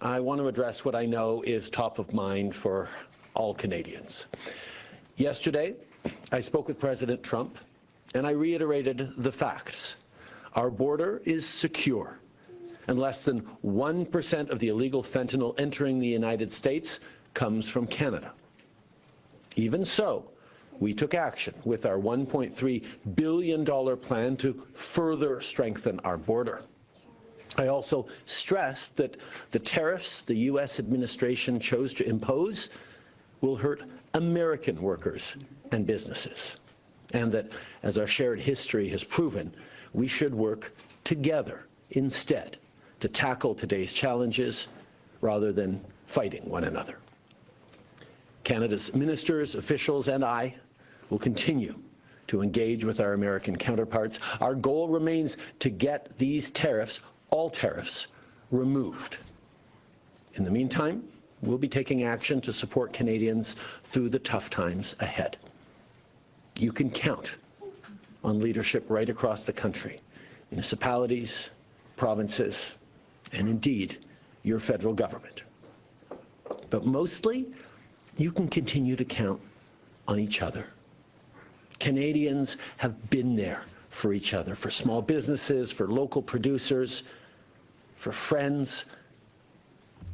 I want to address what I know is top of mind for all Canadians. Yesterday, I spoke with President Trump, and I reiterated the facts. Our border is secure, and less than 1% of the illegal fentanyl entering the United States comes from Canada. Even so, we took action with our $1.3 billion plan to further strengthen our border. I also stressed that the tariffs the U.S. administration chose to impose will hurt American workers and businesses, and that, as our shared history has proven, we should work together instead to tackle today's challenges rather than fighting one another. Canada's ministers, officials, and I will continue to engage with our American counterparts. Our goal remains to get these tariffs, all tariffs, removed. In the meantime, we'll be taking action to support Canadians through the tough times ahead. You can count on leadership right across the country, municipalities, provinces, and indeed, your federal government. But mostly, you can continue to count on each other. Canadians have been there for each other, for small businesses, for local producers, for friends.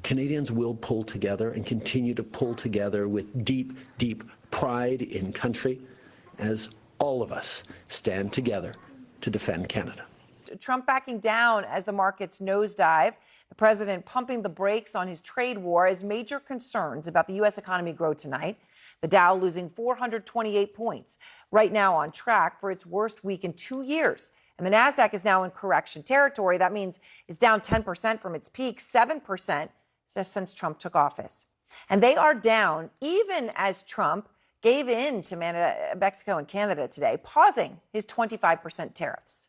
Canadians will pull together and continue to pull together with deep, deep pride in country as all of us stand together to defend Canada. Trump backing down as the markets nosedive, the president pumping the brakes on his trade war as major concerns about the U.S. economy grow tonight. The Dow losing 428 points, right now on track for its worst week in 2 years. And the Nasdaq is now in correction territory. That means it's down 10% from its peak, 7% since Trump took office. And they are down even as Trump gave in to Mexico and Canada today, pausing his 25% tariffs.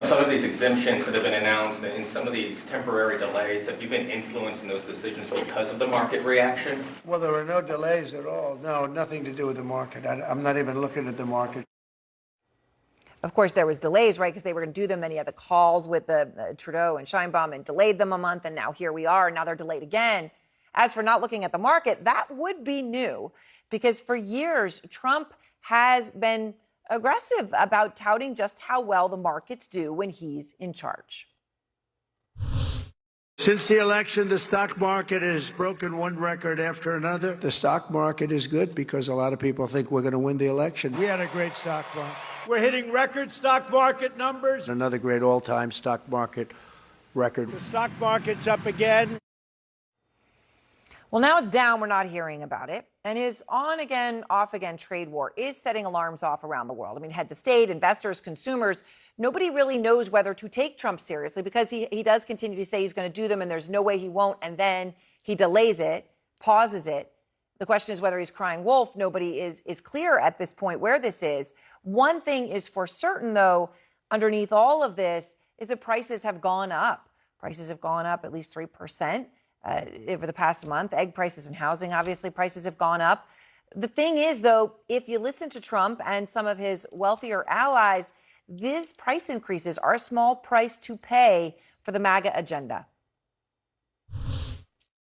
Some of these exemptions that have been announced and some of these temporary delays, have you been influencing those decisions because of the market reaction? Well, there were no delays at all. No, nothing to do with the market. I'm not even looking at the market. Of course, there was delays, right, because they were going to do them. Then he had the calls with the Trudeau and Sheinbaum and delayed them a month. And now here we are. Now they're delayed again. As for not looking at the market, that would be new because for years, Trump has been aggressive about touting just how well the markets do when he's in charge. Since the election, the stock market has broken one record after another. The stock market is good because a lot of people think we're going to win the election. We had a great stock market. We're hitting record stock market numbers. Another great all-time stock market record. The stock market's up again. Well, now it's down. We're not hearing about it. And his on-again, off-again trade war is setting alarms off around the world. I mean, heads of state, investors, consumers, nobody really knows whether to take Trump seriously because he does continue to say he's going to do them and there's no way he won't. And then he delays it, pauses it. The question is whether he's crying wolf. Nobody is clear at this point where this is. One thing is for certain, though, underneath all of this is that prices have gone up. Prices have gone up at least 3%. Over the past month. Egg prices and housing, obviously, prices have gone up. The thing is, though, if you listen to Trump and some of his wealthier allies, these price increases are a small price to pay for the MAGA agenda.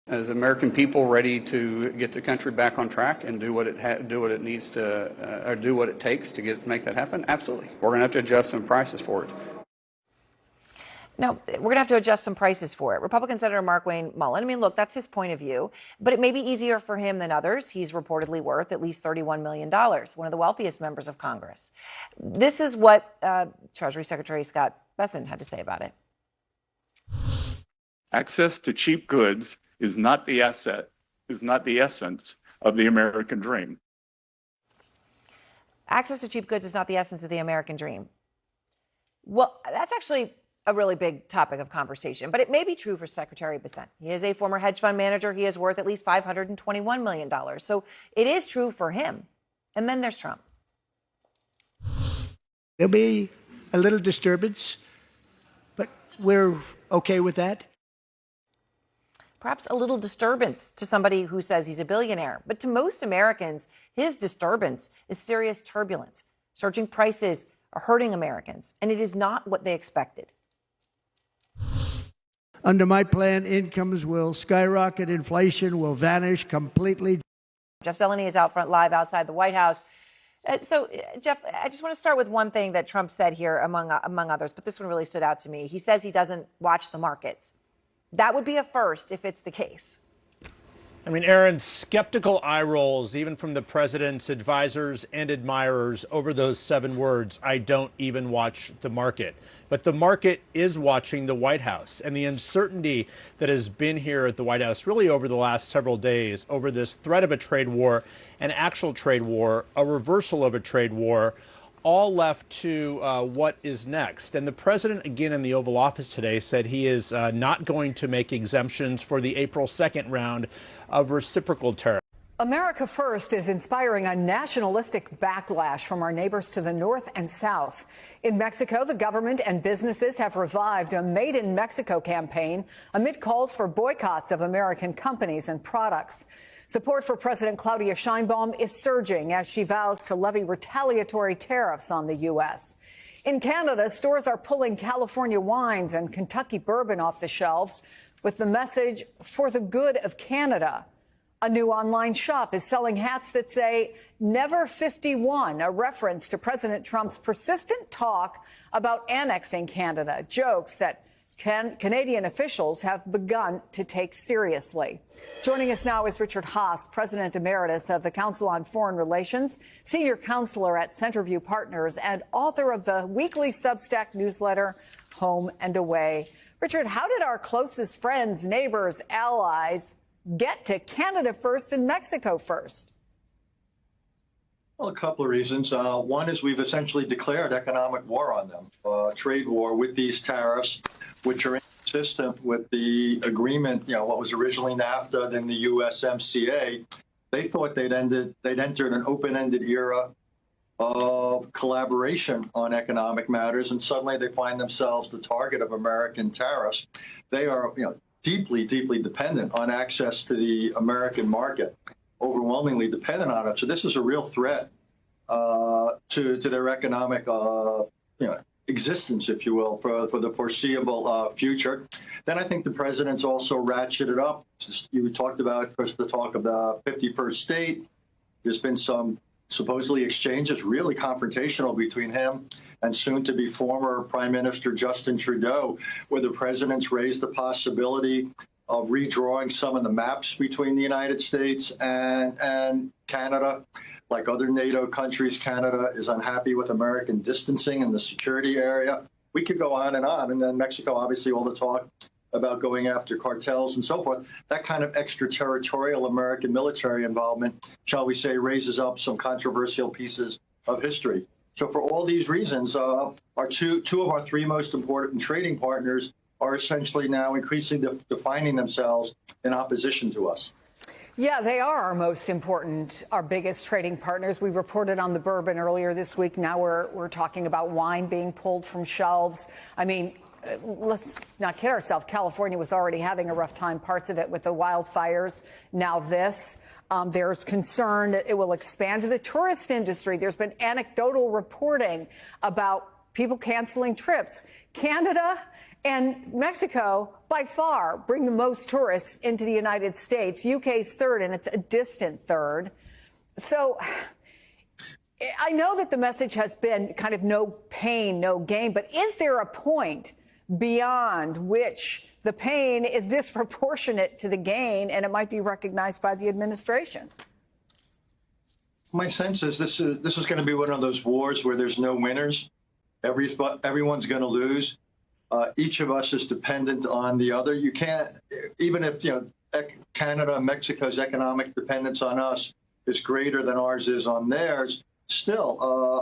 As American people ready to get the country back on track and do what it needs to, or do what it takes to make that happen, absolutely. We're going to have to adjust some prices for it. Now, we're going to have to adjust some prices for it. Republican Senator Markwayne Mullin, I mean, look, that's his point of view, but it may be easier for him than others. He's reportedly worth at least $31 million, one of the wealthiest members of Congress. This is what Treasury Secretary Scott Bessent had to say about it. Access to cheap goods is not the essence of the American dream. Access to cheap goods is not the essence of the American dream. Well, that's actually a really big topic of conversation, but it may be true for Secretary Bessent. He is a former hedge fund manager. He is worth at least $521 million. So it is true for him. And then there's Trump. There'll be a little disturbance, but we're okay with that. Perhaps a little disturbance to somebody who says he's a billionaire. But to most Americans, his disturbance is serious turbulence. Surging prices are hurting Americans, and it is not what they expected. Under my plan, incomes will skyrocket, inflation will vanish completely. Jeff Zeleny is out front live outside the White House. Jeff, I just want to start with one thing that Trump said here, among others, but this one really stood out to me. He says he doesn't watch the markets. That would be a first if it's the case. I mean, Aaron, skeptical eye rolls, even from the president's advisors and admirers over those 7 words, I don't even watch the market. But the market is watching the White House, and the uncertainty that has been here at the White House really over the last several days over this threat of a trade war, an actual trade war, a reversal of a trade war, all left to what is next. And the president, again, in the Oval Office today, said he is not going to make exemptions for the April 2nd round of reciprocal tariffs. America First is inspiring a nationalistic backlash from our neighbors to the north and south. In Mexico, the government and businesses have revived a Made in Mexico campaign amid calls for boycotts of American companies and products. Support for President Claudia Sheinbaum is surging as she vows to levy retaliatory tariffs on the U.S. In Canada, stores are pulling California wines and Kentucky bourbon off the shelves with the message, "For the good of Canada." A new online shop is selling hats that say "Never 51," a reference to President Trump's persistent talk about annexing Canada, jokes that Canadian officials have begun to take seriously. Joining us now is Richard Haass, President Emeritus of the Council on Foreign Relations, Senior Counselor at Centerview Partners, and author of the weekly Substack newsletter, Home and Away. Richard, how did our closest friends, neighbors, allies get to Canada first and Mexico first? Well, a couple of reasons. One is we've essentially declared economic war on them, trade war with these tariffs, which are inconsistent with the agreement, what was originally NAFTA, then the USMCA. They thought they'd entered an open-ended era of collaboration on economic matters, and suddenly they find themselves the target of American tariffs. They are, deeply, deeply dependent on access to the American market, overwhelmingly dependent on it. So this is a real threat to their economic, existence, if you will, for the foreseeable future. Then I think the president's also ratcheted up. You talked about, Chris, the talk of the 51st state. There's been some supposedly exchanges, really confrontational between him and soon-to-be former Prime Minister Justin Trudeau, where the president's raised the possibility of redrawing some of the maps between the United States and Canada. Like other NATO countries, Canada is unhappy with American distancing in the security area. We could go on. And then Mexico, obviously, all the talk about going after cartels and so forth. That kind of extraterritorial American military involvement, shall we say, raises up some controversial pieces of history. So for all these reasons, our two of our 3 most important trading partners are essentially now increasingly defining themselves in opposition to us. Yeah, they are our most important, our biggest trading partners. We reported on the bourbon earlier this week. Now we're talking about wine being pulled from shelves. I mean, let's not kid ourselves. California was already having a rough time, parts of it with the wildfires. Now this. There's concern that it will expand to the tourist industry. There's been anecdotal reporting about people canceling trips. Canada and Mexico, by far, bring the most tourists into the United States. UK's third, and it's a distant third. So I know that the message has been kind of no pain, no gain, but is there a point beyond which the pain is disproportionate to the gain and it might be recognized by the administration? My sense is this is going to be one of those wars where there's no winners. Everyone's going to lose. Each of us is dependent on the other. You can't, even if Canada and Mexico's economic dependence on us is greater than ours is on theirs, still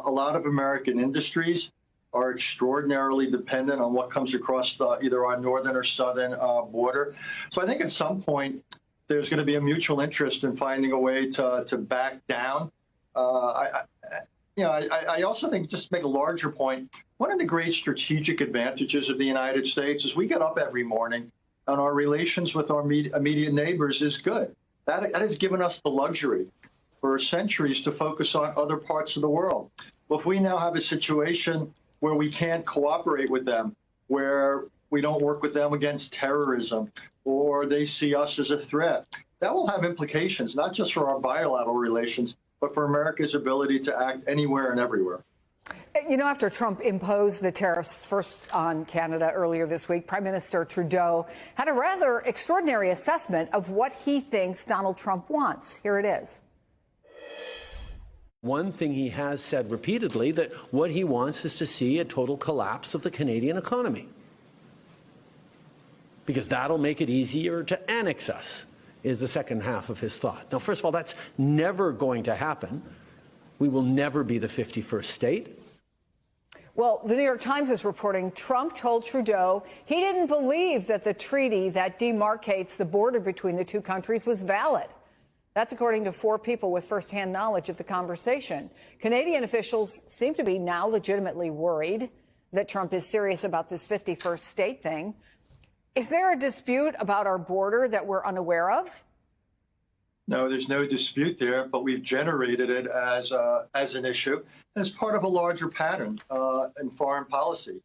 a lot of American industries are extraordinarily dependent on what comes across either our northern or southern border. So I think at some point there's going to be a mutual interest in finding a way to back down. I also think, just to make a larger point, one of the great strategic advantages of the United States is we get up every morning and our relations with our immediate neighbors is good. That has given us the luxury for centuries to focus on other parts of the world. Well, if we now have a situation where we can't cooperate with them, where we don't work with them against terrorism, or they see us as a threat. That will have implications, not just for our bilateral relations, but for America's ability to act anywhere and everywhere. You know, after Trump imposed the tariffs first on Canada earlier this week, Prime Minister Trudeau had a rather extraordinary assessment of what he thinks Donald Trump wants. Here it is. One thing he has said repeatedly, that what he wants is to see a total collapse of the Canadian economy, because that'll make it easier to annex us, is the second half of his thought. Now, first of all, that's never going to happen. We will never be the 51st state. Well, the New York Times is reporting Trump told Trudeau he didn't believe that the treaty that demarcates the border between the two countries was valid. That's according to 4 people with firsthand knowledge of the conversation. Canadian officials seem to be now legitimately worried that Trump is serious about this 51st state thing. Is there a dispute about our border that we're unaware of? No, there's no dispute there, but we've generated it as an issue as part of a larger pattern in foreign policy.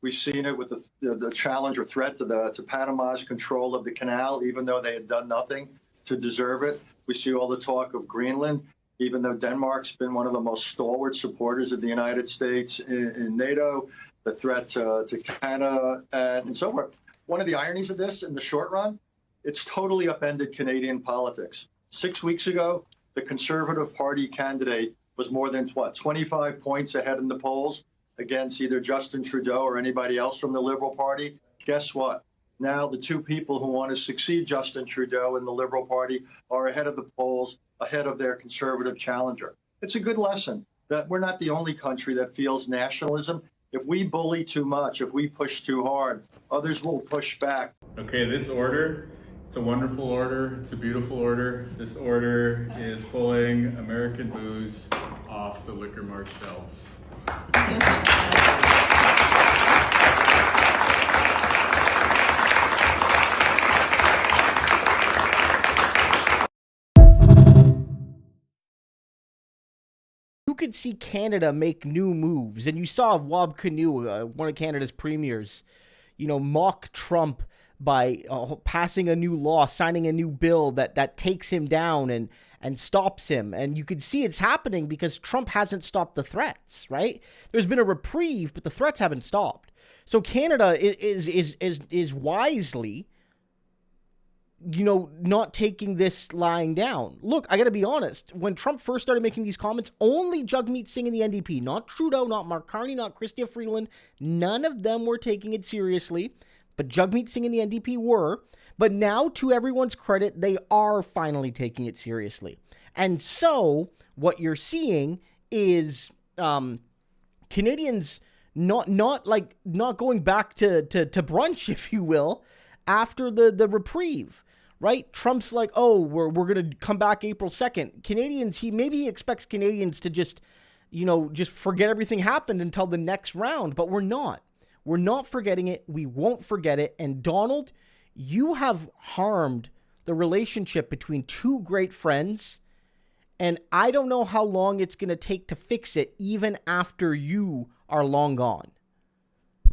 We've seen it with the challenge or threat to Panama's control of the canal, even though they had done nothing to deserve it. We see all the talk of Greenland, even though Denmark's been one of the most stalwart supporters of the United States in NATO, the threat to Canada and so forth. One of the ironies of this in the short run, it's totally upended Canadian politics. 6 weeks ago, the Conservative Party candidate was more than 25 points ahead in the polls against either Justin Trudeau or anybody else from the Liberal Party. Guess what? Now the 2 people who want to succeed Justin Trudeau in the Liberal Party are ahead of the polls, ahead of their Conservative challenger. It's a good lesson that we're not the only country that feels nationalism. If we bully too much, if we push too hard, others will push back. Okay, this order, it's a wonderful order. It's a beautiful order. This order is pulling American booze off the Liquor Mart shelves. You could see Canada make new moves, and you saw Wab Kinew, one of Canada's premiers, mock Trump by passing a new law, signing a new bill that takes him down and stops him. And you could see it's happening because Trump hasn't stopped the threats, right? There's been a reprieve, but the threats haven't stopped. So Canada is wisely, not taking this lying down. Look, I got to be honest. When Trump first started making these comments, only Jagmeet Singh and the NDP, not Trudeau, not Mark Carney, not Chrystia Freeland, none of them were taking it seriously. But Jagmeet Singh and the NDP were. But now, to everyone's credit, they are finally taking it seriously. And so, what you're seeing is Canadians not going back to brunch, if you will, after the reprieve. Right? Trump's like, oh, we're going to come back April 2nd. Canadians, he expects Canadians to just forget everything happened until the next round, but we're not. We're not forgetting it. We won't forget it. And Donald, you have harmed the relationship between 2 great friends, and I don't know how long it's going to take to fix it, even after you are long gone.